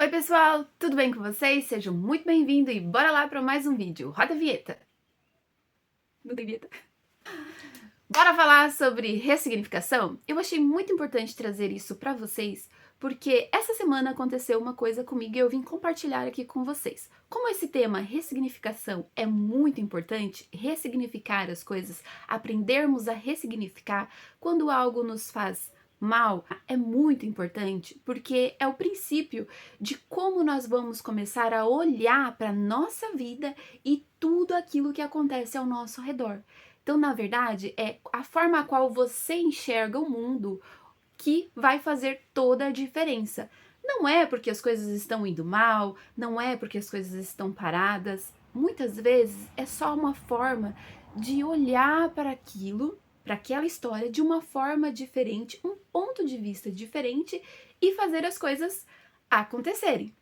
Oi pessoal, tudo bem com vocês? Sejam muito bem-vindos e bora lá para mais um vídeo. Roda a vinheta. Não tem vinheta? Bora falar sobre ressignificação? Eu achei muito importante trazer isso para vocês, porque essa semana aconteceu uma coisa comigo e eu vim compartilhar aqui com vocês. Como esse tema ressignificação é muito importante, ressignificar as coisas, aprendermos a ressignificar quando algo nos faz mal, é muito importante, porque é o princípio de como nós vamos começar a olhar para a nossa vida e tudo aquilo que acontece ao nosso redor. Então, na verdade, é a forma a qual você enxerga o mundo que vai fazer toda a diferença. Não é porque as coisas estão indo mal, não é porque as coisas estão paradas. Muitas vezes é só uma forma de olhar para aquilo, para aquela história, de uma forma diferente, um ponto de vista diferente e fazer as coisas acontecerem.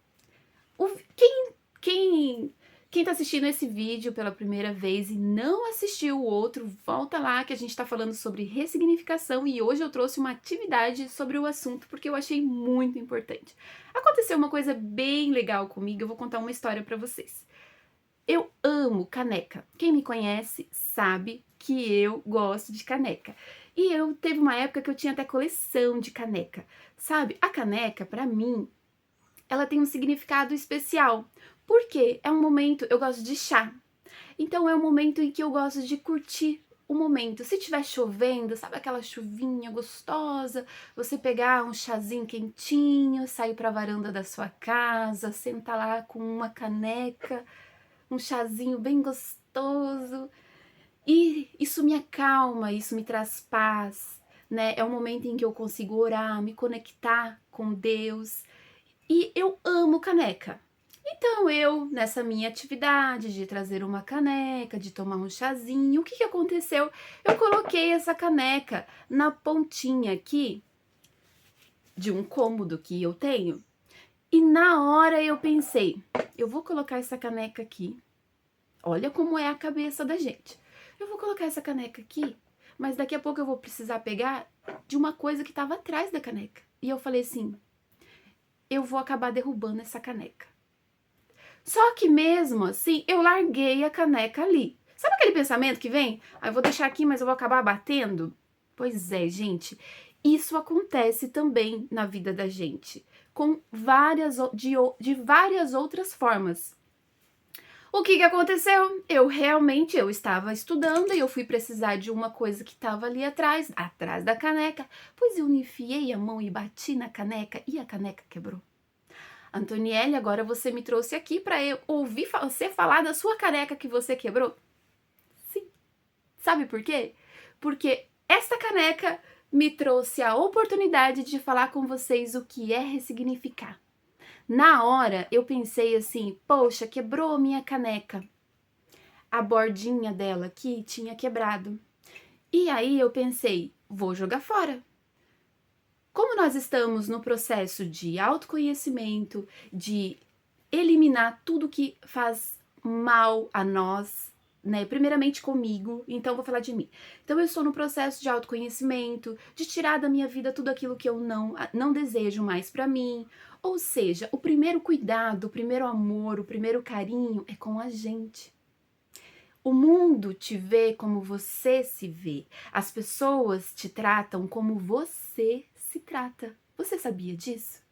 Quem quem tá assistindo esse vídeo pela primeira vez e não assistiu o outro, volta lá que a gente tá falando sobre ressignificação e hoje eu trouxe uma atividade sobre o assunto porque eu achei muito importante. Aconteceu uma coisa bem legal comigo, eu vou contar uma história pra vocês. Eu amo caneca. Quem me conhece sabe que eu gosto de caneca. E eu teve uma época que eu tinha até coleção de caneca. Sabe? A caneca, pra mim, ela tem um significado especial. Porque é um momento, eu gosto de chá. Então é um momento em que eu gosto de curtir o momento. Se estiver chovendo, sabe aquela chuvinha gostosa, você pegar um chazinho quentinho, sair para a varanda da sua casa, sentar lá com uma caneca, um chazinho bem gostoso. E isso me acalma, isso me traz paz, né? É um momento em que eu consigo orar, me conectar com Deus. E eu amo caneca. Então eu, nessa minha atividade de trazer uma caneca, de tomar um chazinho, o que aconteceu? Eu coloquei essa caneca na pontinha aqui de um cômodo que eu tenho. E na hora eu pensei, eu vou colocar essa caneca aqui. Olha como é a cabeça da gente. Eu vou colocar essa caneca aqui, mas daqui a pouco eu vou precisar pegar de uma coisa que estava atrás da caneca. E eu falei assim, eu vou acabar derrubando essa caneca. Só que mesmo assim, eu larguei a caneca ali. Sabe aquele pensamento que vem? Ah, eu vou deixar aqui, mas eu vou acabar batendo? Pois é, gente. Isso acontece também na vida da gente, com de várias outras formas. O que aconteceu? Eu estava estudando e eu fui precisar de uma coisa que estava ali atrás da caneca, pois eu enfiei a mão e bati na caneca e a caneca quebrou. Antonielle, agora você me trouxe aqui para eu ouvir você falar da sua caneca que você quebrou? Sim. Sabe por quê? Porque esta caneca me trouxe a oportunidade de falar com vocês o que é ressignificar. Na hora, eu pensei assim, poxa, quebrou minha caneca. A bordinha dela aqui tinha quebrado. E aí eu pensei, vou jogar fora. Como nós estamos no processo de autoconhecimento, de eliminar tudo que faz mal a nós, né? Primeiramente comigo, então vou falar de mim. Então eu estou no processo de autoconhecimento, de tirar da minha vida tudo aquilo que eu não desejo mais para mim. Ou seja, o primeiro cuidado, o primeiro amor, o primeiro carinho é com a gente. O mundo te vê como você se vê. As pessoas te tratam como você se trata. Você sabia disso?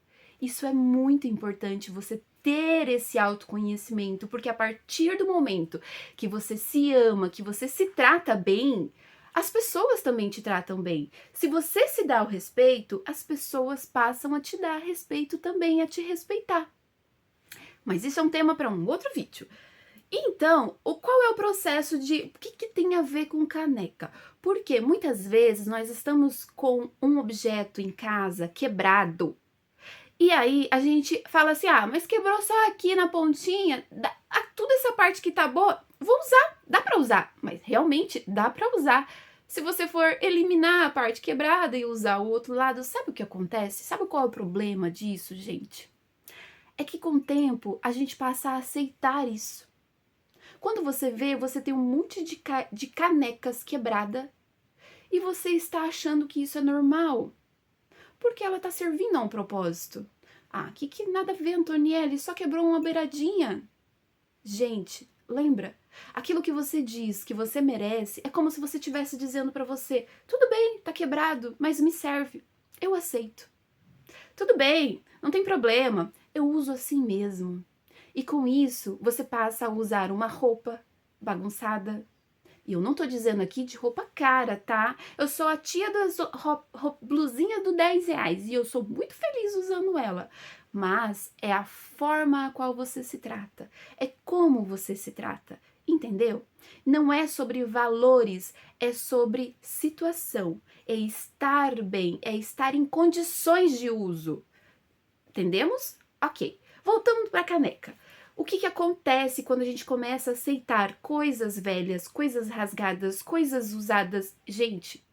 Isso é muito importante, você ter esse autoconhecimento, porque a partir do momento que você se ama, que você se trata bem, as pessoas também te tratam bem. Se você se dá o respeito, as pessoas passam a te dar respeito também, a te respeitar. Mas isso é um tema para um outro vídeo. Então, qual é o processo de... O que tem a ver com caneca? Porque muitas vezes nós estamos com um objeto em casa quebrado. E aí a gente fala assim, ah, mas quebrou só aqui na pontinha, toda essa parte que tá boa, vou usar, dá pra usar. Mas realmente dá pra usar. Se você for eliminar a parte quebrada e usar o outro lado, sabe o que acontece? Sabe qual é o problema disso, gente? É que com o tempo a gente passa a aceitar isso. Quando você vê, você tem um monte de canecas quebrada e você está achando que isso é normal, porque ela está servindo a um propósito. Ah, que nada a ver, Antonielli, só quebrou uma beiradinha. Gente, lembra? Aquilo que você diz que você merece é como se você estivesse dizendo pra você: tudo bem, tá quebrado, mas me serve. Eu aceito. Tudo bem, não tem problema, eu uso assim mesmo. E com isso, você passa a usar uma roupa bagunçada. E eu não tô dizendo aqui de roupa cara, tá? Eu sou a tia das blusinha do 10 reais e eu sou muito feliz usando ela. Mas é a forma a qual você se trata, é como você se trata, entendeu? Não é sobre valores, é sobre situação, é estar bem, é estar em condições de uso. Entendemos? Ok. Voltando para a caneca. O que acontece quando a gente começa a aceitar coisas velhas, coisas rasgadas, coisas usadas? Gente,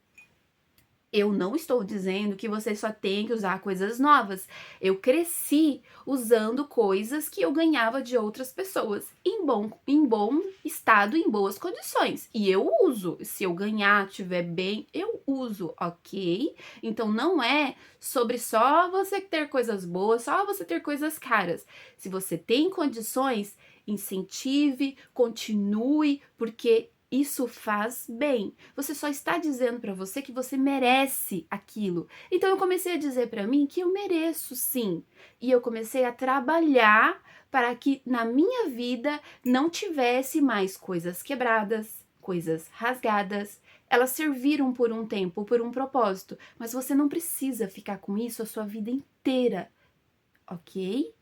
eu não estou dizendo que você só tem que usar coisas novas. Eu cresci usando coisas que eu ganhava de outras pessoas em bom estado, em boas condições. E eu uso. Se eu ganhar, tiver bem, eu uso, ok? Então não é sobre só você ter coisas boas, só você ter coisas caras. Se você tem condições, incentive, continue, porque isso faz bem. Você só está dizendo para você que você merece aquilo. Então eu comecei a dizer para mim que eu mereço sim. E eu comecei a trabalhar para que na minha vida não tivesse mais coisas quebradas, coisas rasgadas. Elas serviram por um tempo, por um propósito, mas você não precisa ficar com isso a sua vida inteira, ok?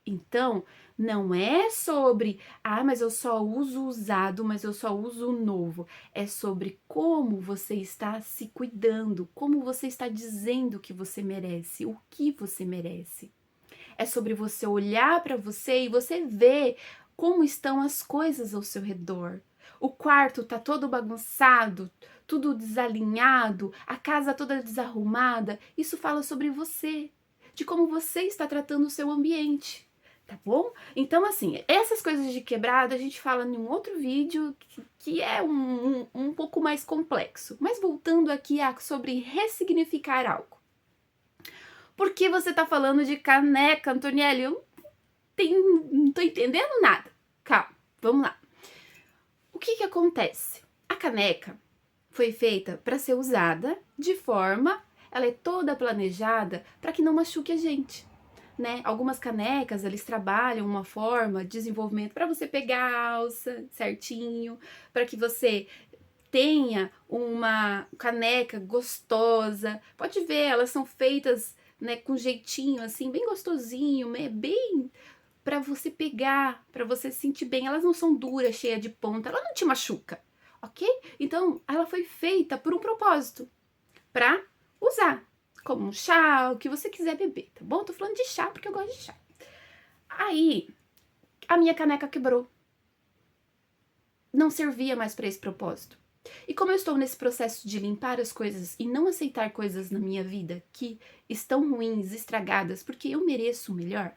Então, não é sobre, mas eu só uso usado, mas eu só uso novo. É sobre como você está se cuidando, como você está dizendo que você merece, o que você merece. É sobre você olhar para você e você ver como estão as coisas ao seu redor. O quarto tá todo bagunçado, tudo desalinhado, a casa toda desarrumada. Isso fala sobre você, de como você está tratando o seu ambiente. Tá bom? Então, assim, essas coisas de quebrado a gente fala em um outro vídeo que é um pouco mais complexo. Mas voltando aqui sobre ressignificar algo. Por que você tá falando de caneca, Antonielli? Eu não tô entendendo nada. Calma, vamos lá. O que acontece? A caneca foi feita para ser usada de forma, ela é toda planejada para que não machuque a gente. Né? Algumas canecas, eles trabalham uma forma de desenvolvimento para você pegar a alça certinho, para que você tenha uma caneca gostosa. Pode ver, elas são feitas, né, com jeitinho assim, bem gostosinho, bem para você pegar, para você se sentir bem. Elas não são duras, cheias de ponta, ela não te machuca, ok? Então, ela foi feita por um propósito, para usar como um chá, o que você quiser beber, tá bom? Tô falando de chá porque eu gosto de chá. Aí, a minha caneca quebrou. Não servia mais para esse propósito. E como eu estou nesse processo de limpar as coisas e não aceitar coisas na minha vida que estão ruins, estragadas, porque eu mereço o melhor,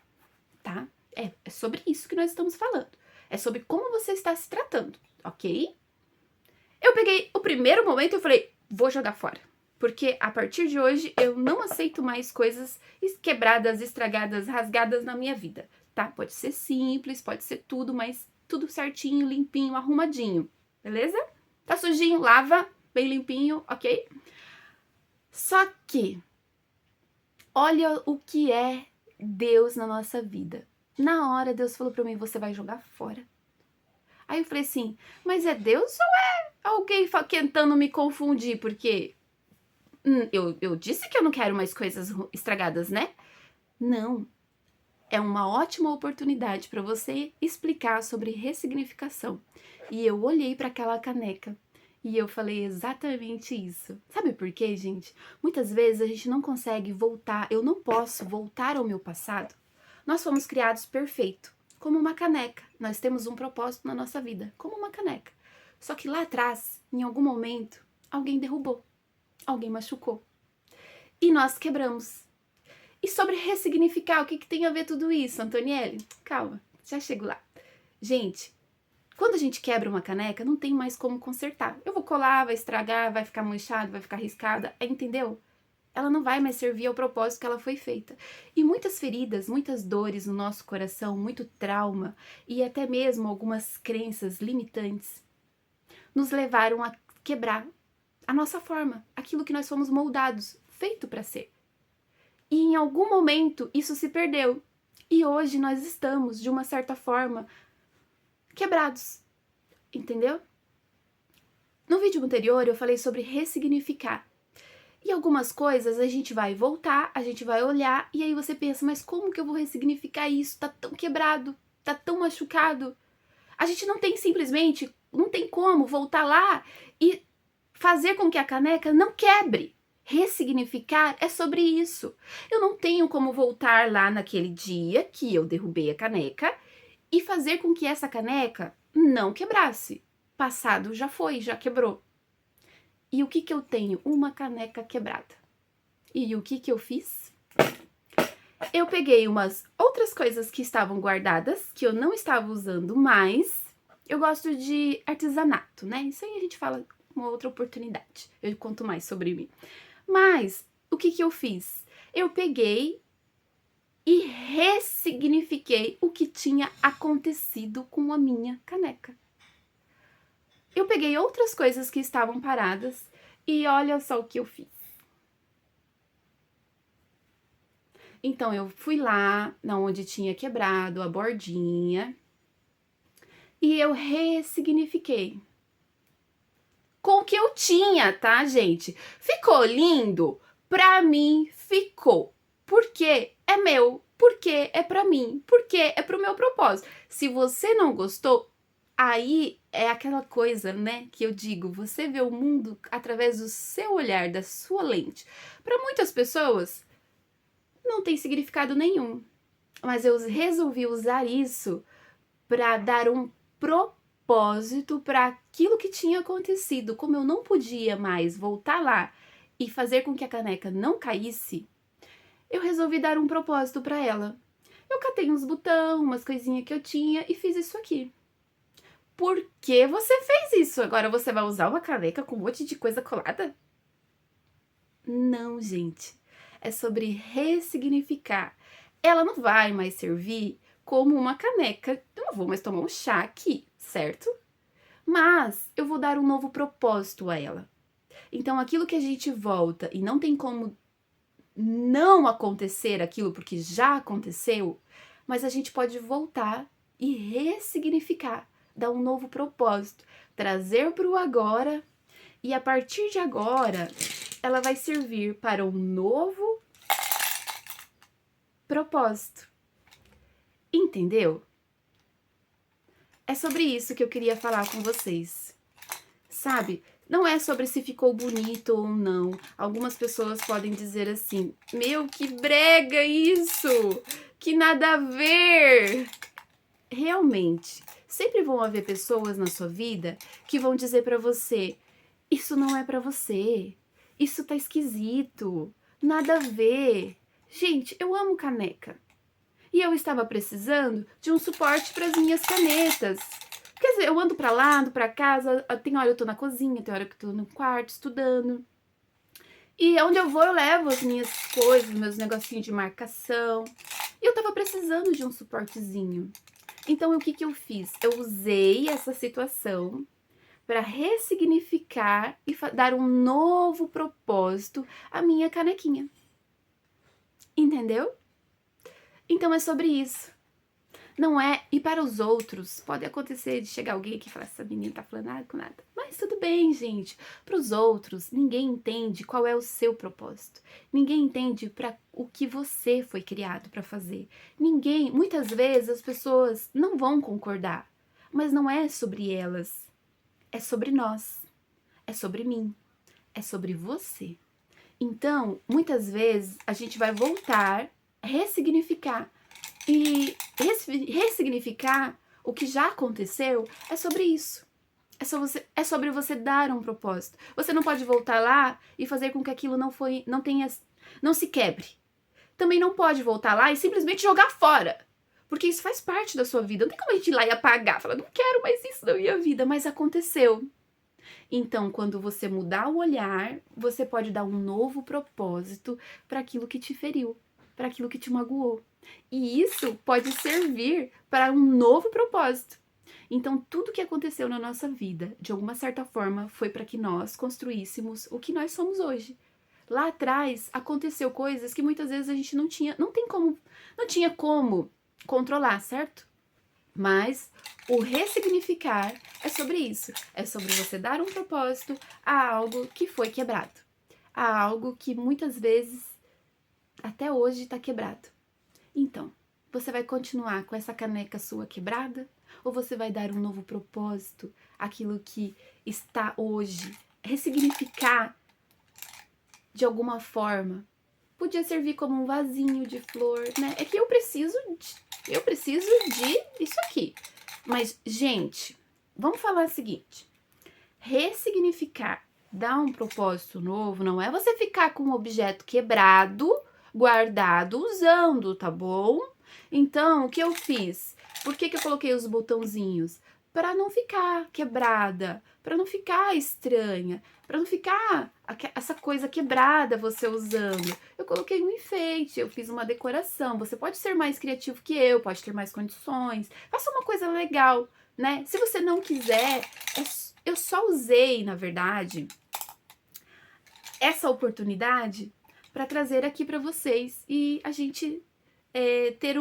tá? É sobre isso que nós estamos falando. É sobre como você está se tratando, ok? Eu peguei o primeiro momento e falei, vou jogar fora. Porque a partir de hoje eu não aceito mais coisas quebradas, estragadas, rasgadas na minha vida, tá? Pode ser simples, pode ser tudo, mas tudo certinho, limpinho, arrumadinho, beleza? Tá sujinho, lava, bem limpinho, ok? Só que, olha o que é Deus na nossa vida. Na hora, Deus falou pra mim, você vai jogar fora. Aí eu falei assim, mas é Deus ou é alguém tentando me confundir? Porque eu disse que eu não quero mais coisas estragadas, né? Não. É uma ótima oportunidade para você explicar sobre ressignificação. E eu olhei para aquela caneca e eu falei exatamente isso. Sabe por quê, gente? Muitas vezes a gente não consegue voltar, eu não posso voltar ao meu passado. Nós fomos criados perfeito, como uma caneca. Nós temos um propósito na nossa vida, como uma caneca. Só que lá atrás, em algum momento, alguém derrubou, alguém machucou. E nós quebramos. E sobre ressignificar, o que tem a ver tudo isso, Antonielli? Calma, já chego lá. Gente, quando a gente quebra uma caneca, não tem mais como consertar. Eu vou colar, vai estragar, vai ficar manchado, vai ficar riscada, entendeu? Ela não vai mais servir ao propósito que ela foi feita. E muitas feridas, muitas dores no nosso coração, muito trauma e até mesmo algumas crenças limitantes nos levaram a quebrar a nossa forma, aquilo que nós fomos moldados, feito para ser. E em algum momento isso se perdeu. E hoje nós estamos, de uma certa forma, quebrados. Entendeu? No vídeo anterior eu falei sobre ressignificar. E algumas coisas a gente vai voltar, a gente vai olhar, e aí você pensa, mas como que eu vou ressignificar isso? Tá tão quebrado, tá tão machucado. A gente não tem simplesmente, não tem como voltar lá e fazer com que a caneca não quebre. Ressignificar é sobre isso. Eu não tenho como voltar lá naquele dia que eu derrubei a caneca e fazer com que essa caneca não quebrasse. Passado já foi, já quebrou. E o que que eu tenho? Uma caneca quebrada. E o que que eu fiz? Eu peguei umas outras coisas que estavam guardadas, que eu não estava usando mais. Eu gosto de artesanato, né? Isso aí a gente fala uma outra oportunidade. Eu conto mais sobre mim. Mas, o que que eu fiz? Eu peguei e ressignifiquei o que tinha acontecido com a minha caneca. Eu peguei outras coisas que estavam paradas e olha só o que eu fiz. Então, eu fui lá, onde tinha quebrado a bordinha, e eu ressignifiquei. Com o que eu tinha, tá, gente? Ficou lindo? Pra mim, ficou. Porque é meu, porque é pra mim, porque é pro meu propósito. Se você não gostou, aí é aquela coisa, né, que eu digo, você vê o mundo através do seu olhar, da sua lente. Para muitas pessoas, não tem significado nenhum. Mas eu resolvi usar isso para dar um propósito para aquilo que tinha acontecido. Como eu não podia mais voltar lá e fazer com que a caneca não caísse, eu resolvi dar um propósito para ela. Eu catei uns botões, umas coisinhas que eu tinha e fiz isso aqui. Por que você fez isso? Agora você vai usar uma caneca com um monte de coisa colada? Não, gente. É sobre ressignificar. Ela não vai mais servir como uma caneca. Eu não vou mais tomar um chá aqui, certo? Mas eu vou dar um novo propósito a ela. Então, aquilo que a gente volta e não tem como não acontecer aquilo porque já aconteceu, mas a gente pode voltar e ressignificar, dar um novo propósito, trazer para o agora e a partir de agora ela vai servir para um novo propósito. Entendeu? É sobre isso que eu queria falar com vocês. Sabe? Não é sobre se ficou bonito ou não. Algumas pessoas podem dizer assim: meu, que brega isso! Que nada a ver! Realmente, sempre vão haver pessoas na sua vida que vão dizer pra você: isso não é pra você. Isso tá esquisito. Nada a ver. Gente, eu amo caneca. E eu estava precisando de um suporte para as minhas canetas. Quer dizer, eu ando pra lá, ando pra casa, tem hora eu tô na cozinha, tem hora que eu tô no quarto estudando. E onde eu vou eu levo as minhas coisas, meus negocinhos de marcação. E eu tava precisando de um suportezinho. Então, o que que eu fiz? Eu usei essa situação para ressignificar e dar um novo propósito à minha canequinha. Entendeu? Então, é sobre isso. Não é, e para os outros, pode acontecer de chegar alguém aqui e falar, essa menina tá falando nada com nada. Mas tudo bem, gente. Para os outros, ninguém entende qual é o seu propósito. Ninguém entende para o que você foi criado para fazer. Ninguém, muitas vezes as pessoas não vão concordar, mas não é sobre elas. É sobre nós. É sobre mim. É sobre você. Então, muitas vezes a gente vai voltar, ressignificar. E ressignificar o que já aconteceu é sobre isso. É sobre você dar um propósito. Você não pode voltar lá e fazer com que aquilo não se quebre. Também não pode voltar lá e simplesmente jogar fora. Porque isso faz parte da sua vida. Não tem como a gente ir lá e apagar. Falar, não quero mais isso da minha vida. Mas aconteceu. Então, quando você mudar o olhar, você pode dar um novo propósito para aquilo que te feriu, para aquilo que te magoou. E isso pode servir para um novo propósito. Então, tudo que aconteceu na nossa vida, de alguma certa forma, foi para que nós construíssemos o que nós somos hoje. Lá atrás aconteceu coisas que muitas vezes a gente não tinha como controlar, certo? Mas o ressignificar é sobre isso. É sobre você dar um propósito a algo que foi quebrado. A algo que muitas vezes, até hoje, está quebrado. Então, você vai continuar com essa caneca sua quebrada? Ou você vai dar um novo propósito àquilo que está hoje? Ressignificar de alguma forma. Podia servir como um vasinho de flor, né? É que eu preciso de isso aqui. Mas, gente, vamos falar o seguinte: ressignificar, dar um propósito novo, não é você ficar com um objeto quebrado, guardado, usando, tá bom? Então, o que eu fiz? Por que eu coloquei os botãozinhos? Para não ficar quebrada, para não ficar estranha, para não ficar essa coisa quebrada você usando. Eu coloquei um enfeite, eu fiz uma decoração. Você pode ser mais criativo que eu, pode ter mais condições. Faça uma coisa legal, né? Se você não quiser, eu só usei, na verdade, essa oportunidade para trazer aqui para vocês e a gente ter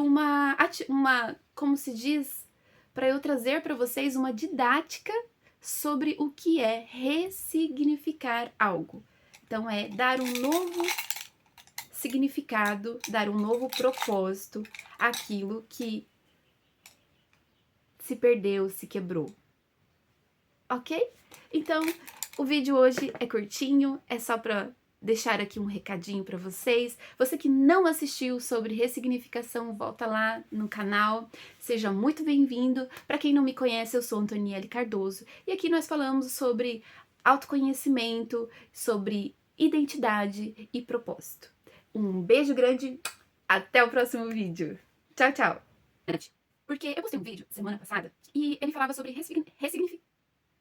como se diz, para eu trazer para vocês uma didática sobre o que é ressignificar algo. Então, é dar um novo significado, dar um novo propósito àquilo que se perdeu, se quebrou. Ok? Então, o vídeo hoje é curtinho, é só para deixar aqui um recadinho para vocês. Você que não assistiu sobre ressignificação, volta lá no canal. Seja muito bem-vindo. Para quem não me conhece, eu sou Antoniele Cardoso e aqui nós falamos sobre autoconhecimento, sobre identidade e propósito. Um beijo grande, até o próximo vídeo. Tchau, tchau. Porque eu postei um vídeo semana passada e ele falava sobre ressignificar.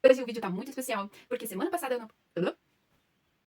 Hoje o vídeo tá muito especial, porque semana passada eu não...